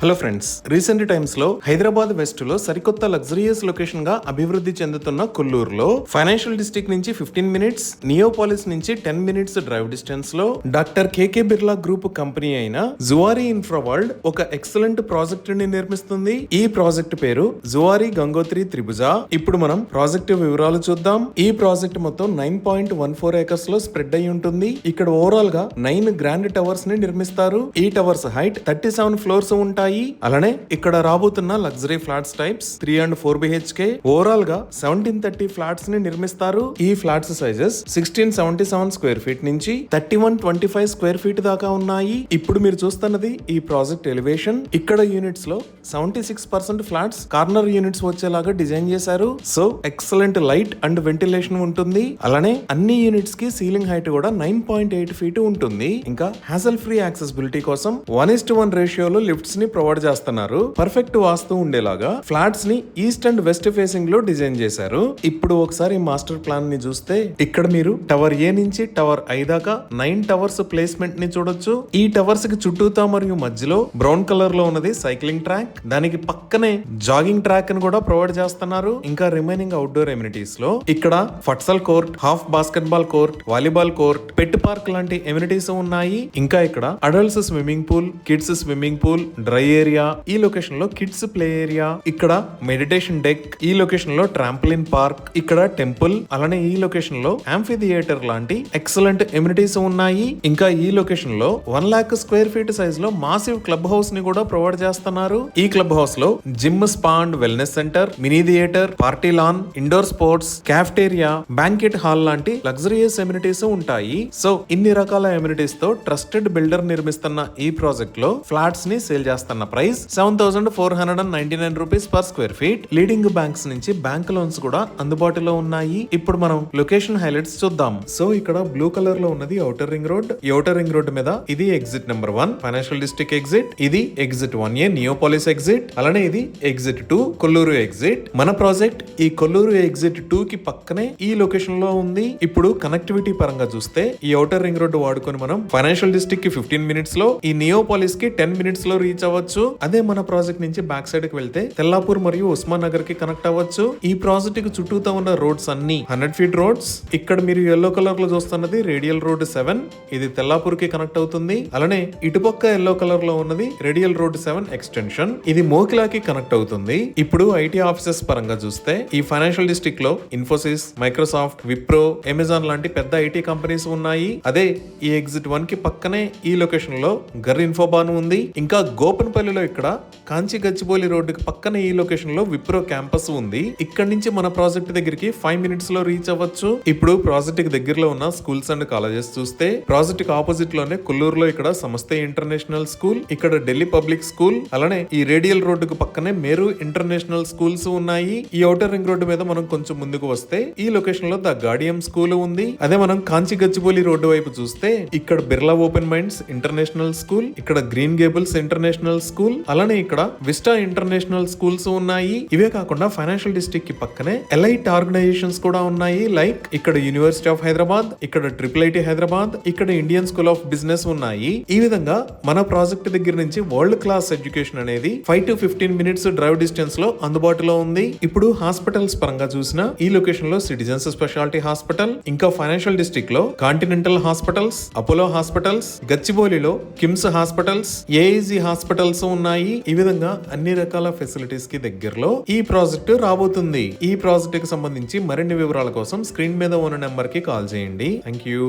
Hello friends, recent times లో Hyderabad west లో సరికొత్త లగ్జరియస్ లొకేషన్ గా అభివృద్ధి చెందుతున్న కొల్లూరులో ఫైనాన్షియల్ డిస్ట్రిక్ట్ నుంచి 15 మినిట్స్, నియోపాలిస్ నుంచి 10 మినిట్స్ డ్రైవ్ డిస్టెన్స్ లో డాక్టర్ కేకే బిర్లా గ్రూప్ కంపెనీ అయిన జువారీ ఇన్ఫ్రా వరల్డ్ ఒక ఎక్సలెంట్ ప్రాజెక్ట్ ని నిర్మిస్తుంది. ఈ ప్రాజెక్ట్ పేరు జువారీ గంగోత్రి త్రిభుజ. ఇప్పుడు మనం ప్రాజెక్ట్ వివరాలు చూద్దాం. ఈ ప్రాజెక్ట్ మొత్తం 9.14 ఏకర్స్ లో స్ప్రెడ్ అయి ఉంటుంది. ఇక్కడ ఓవరాల్ గా 9 గ్రాండ్ టవర్స్ ని నిర్మిస్తారు. ఈ టవర్స్ హైట్ 37 ఫ్లోర్స్ ఉంటాయి. అలానే ఇక్కడ రాబోతున్న luxury flats types 3 and 4 BHK. Overall గా 1730 ఫ్లాట్స్ ని నిర్మిస్తారు. ఈ ఫ్లాట్స్ సైజెస్ 1677 స్క్వేర్ ఫీట్ నుంచి 3125 స్క్వేర్ ఫీట్ దాకా ఉన్నాయి. ఇప్పుడు మీరు చూస్తున్నది ఈ ప్రాజెక్ట్ ఎలివేషన్. ఇక్కడ యూనిట్స్ లో 76% ఫ్లాట్స్ కార్నర్ యూనిట్స్ వచ్చేలాగా డిజైన్ చేశారు. So excellent light and ventilation ఉంటుంది. అలానే అన్ని యూనిట్స్ కి సీలింగ్ హైట్ కూడా 9.8 ఫీట్ ఉంటుంది. ఇంకా హ్యాసల్ ఫ్రీ యాక్సెసిబిలిటీ కోసం 1:1 రేషియోలో లిఫ్ట్స్ ని ప్రొవైడ్ చేస్తున్నారు. పర్ఫెక్ట్ వాస్తు ఉండేలాగా ఫ్లాట్స్ ని ఈస్ట్ అండ్ వెస్ట్ ఫేసింగ్ లో డిజైన్ చేశారు. ఇప్పుడు ఒకసారి మాస్టర్ ప్లాన్ ని చూస్తే ఇక్కడ మీరు టవర్ ఏ నుంచి టవర్ ఐ దాకా 9 టవర్స్ ప్లేస్మెంట్ ని చూడొచ్చు. ఈ టవర్స్ కి చుట్టూతా మరియు మధ్యలో బ్రౌన్ కలర్ లో ఉన్నది సైక్లింగ్ ట్రాక్, దానికి పక్కనే జాగింగ్ ట్రాక్ అని కూడా ప్రొవైడ్ చేస్తున్నారు. ఇంకా రిమైనింగ్ అవుట్డోర్ ఎమ్యూనిటీస్ లో ఇక్కడ futsal court, half basketball court, volleyball court, pet park లాంటి ఎమ్యూనిటీస్ ఉన్నాయి. ఇంకా ఇక్కడ adults swimming pool, kids swimming pool, dry area, ఈ లొకేషన్ లో కిడ్స్ ప్లే ఏరియా, ఇక్కడ మెడిటేషన్ డెక్, ఈ లొకేషన్ లో ట్రాంపోలిన్ పార్క్, ఇక్కడ టెంపుల్, అలానే ఈ లొకేషన్ లో యాంఫీ థియేటర్ లాంటి ఎక్సలెంట్ ఎమ్యూనిటీస్ ఉన్నాయి. ఇంకా ఈ లొకేషన్ లో 1 lakh స్క్వేర్ ఫీట్ సైజ్ లో మాసివ్ క్లబ్ హౌస్ ని కూడా ప్రొవైడ్ చేస్తున్నారు. ఈ క్లబ్ హౌస్ లో gym, spa and wellness centre, mini theatre, party lawn, indoor sports, cafeteria, banquet hall లాంటి లగ్జరియస్ ఎమ్యూనిటీస్ ఉంటాయి. సో ఇన్ని రకాల ఎమ్యూనిటీస్ తో ట్రస్టెడ్ బిల్డర్ నిర్మిస్తున్న ఈ ప్రాజెక్ట్ లో ఫ్లాట్స్ ని సేల్ చేస్తున్న price 7,499 rupees per square feet. Leading banks నుంచి బ్యాంక్ లోన్స్ కూడా అందుబాటులో ఉన్నాయి. ఇప్పుడు మనం లొకేషన్ హైలైట్స్ చూద్దాం. సో ఇక్కడ బ్లూ కలర్ లో ఉన్నది ఔటర్ రింగ్ రోడ్. ఈ ఔటర్ రింగ్ రోడ్ మీద ఇది exit number 1 financial district exit, ఇది ఎగ్జిట్ 1A నియోపాలిస్ ఎగ్జిట్, అలానే ఇది ఎగ్జిట్ 2 కొల్లూరు ఎగ్జిట్. మన ప్రాజెక్ట్ ఈ కొల్లూరు ఎగ్జిట్ 2 కి పక్కనే ఈ లొకేషన్ లో ఉంది. ఇప్పుడు కనెక్టివిటీ పరంగా చూస్తే ఈ ఔటర్ రింగ్ రోడ్ వాడుకొని మనం ఫైనాన్షియల్ డిస్ట్రిక్ట్ కి 15 మినిట్స్ లో, ఈ నియోపాలిస్ కి 10 మినిట్స్ లో రీచ్ అవ్వచ్చు. అదే మన ప్రాజెక్ట్ నుంచి బ్యాక్ సైడ్ కి వెళ్తే తెల్లాపూర్ మరియు ఉస్మాన్ నగర్ కి కనెక్ట్ అవ్వచ్చు. ఈ ప్రాజెక్ట్ కి చుట్టూతో ఉన్న రోడ్స్ అన్ని 100 ఫీట్ రోడ్స్. ఇక్కడ మీరు ఎల్లో కలర్ లో చూస్తున్నది రేడియల్ రోడ్ 7, ఇది తెల్లాపూర్ కి కనెక్ట్ అవుతుంది. అలానే ఇటుపక్క ఎల్లో కలర్ లో ఉన్నది రేడియల్ రోడ్ 7 ఎక్స్టెన్షన్, ఇది మోకిలాకి కనెక్ట్ అవుతుంది. ఇప్పుడు ఐటీ ఆఫీసెస్ పరంగా చూస్తే ఈ ఫైనాన్షియల్ డిస్ట్రిక్ట్ లో ఇన్ఫోసిస్, మైక్రోసాఫ్ట్, విప్రో, అమెజాన్ లాంటి పెద్ద ఐటీ కంపెనీస్ ఉన్నాయి. అదే ఈ ఎగ్జిట్ 1 కి పక్కనే ఈ లొకేషన్ లో గర్ ఇన్ఫోబాన్ ఉంది. ఇంకా గోపన్పల్లిలో ఇక్కడ కాంచి గచ్చిబౌలి రోడ్డుకి పక్కన ఈ లొకేషన్ లో విప్రో క్యాంపస్ ఉంది. ఇక్కడ నుంచి మన ప్రాజెక్ట్ దగ్గరికి 5 మినిట్స్ లో రీచ్ అవ్వచ్చు. ఇప్పుడు ప్రాజెక్ట్ కి దగ్గరలో ఉన్న స్కూల్స్ అండ్ కాలేజెస్ చూస్తే ప్రాజెక్ట్ కి ఆపోజిట్ లోనే కొల్లూరులో ఇక్కడ సమస్తే ఇంటర్నేషనల్ స్కూల్, ఇక్కడ ఢిల్లీ పబ్లిక్ స్కూల్, అలానే ఈ రేడియల్ రోడ్డుకు పక్కనే మేరు ఇంటర్నేషనల్ స్కూల్స్ ఉన్నాయి. ఈ ఔటర్ రింగ్ రోడ్డు మీద మనం కొంచెం ముందుకు వస్తే ఈ లొకేషన్ లో ద గార్డియం స్కూల్ ఉంది. అదే మనం కాంచి గచ్చిబౌలి రోడ్డు వైపు చూస్తే ఇక్కడ Birla open minds international school, ఇక్కడ గ్రీన్ గేబుల్స్ ఇంటర్నేషనల్ స్కూల్, అలానే ఇక్కడ విస్టా ఇంటర్నేషనల్ స్కూల్స్ ఉన్నాయి. ఇవే కాకుండా ఫైనాన్షియల్ డిస్ట్రిక్ట్ కి పక్కనే ఎలైట్ ఆర్గనైజేషన్స్ కూడా ఉన్నాయి. లైక్ ఇక్కడ యూనివర్సిటీ ఆఫ్ హైదరాబాద్, ఇక్కడ IIIT హైదరాబాద్, ఇక్కడ ఇండియన్ స్కూల్ ఆఫ్ బిజినెస్ ఉన్నాయి. ఈ విధంగా మన ప్రాజెక్ట్ దగ్గర నుంచి వరల్డ్ క్లాస్ ఎడ్యుకేషన్ అనేది 5 to 15 మినిట్స్ డ్రైవ్ డిస్టెన్స్ లో అందుబాటులో ఉంది. ఇప్పుడు హాస్పిటల్స్ పరంగా చూసిన ఈ లొకేషన్ లో సిటిజన్స్ స్పెషాలిటీ హాస్పిటల్, ఇంకా ఫైనాన్షియల్ డిస్ట్రిక్ట్ లో కాంటినెంటల్ హాస్పిటల్స్, అపోలో హాస్పిటల్స్, గచ్చిబౌలిలో కిమ్స్ హాస్పిటల్స్, ఏఐజీ హాస్పిటల్స్ ఉన్నాయి. ఈ విధంగా అన్ని రకాల ఫెసిలిటీస్ కి దగ్గరలో ఈ ప్రాజెక్ట్ రాబోతుంది. ఈ ప్రాజెక్ట్ కి సంబంధించి మరిన్ని వివరాల కోసం స్క్రీన్ మీద ఉన్న నెంబర్ కి కాల్ చేయండి. Thank you.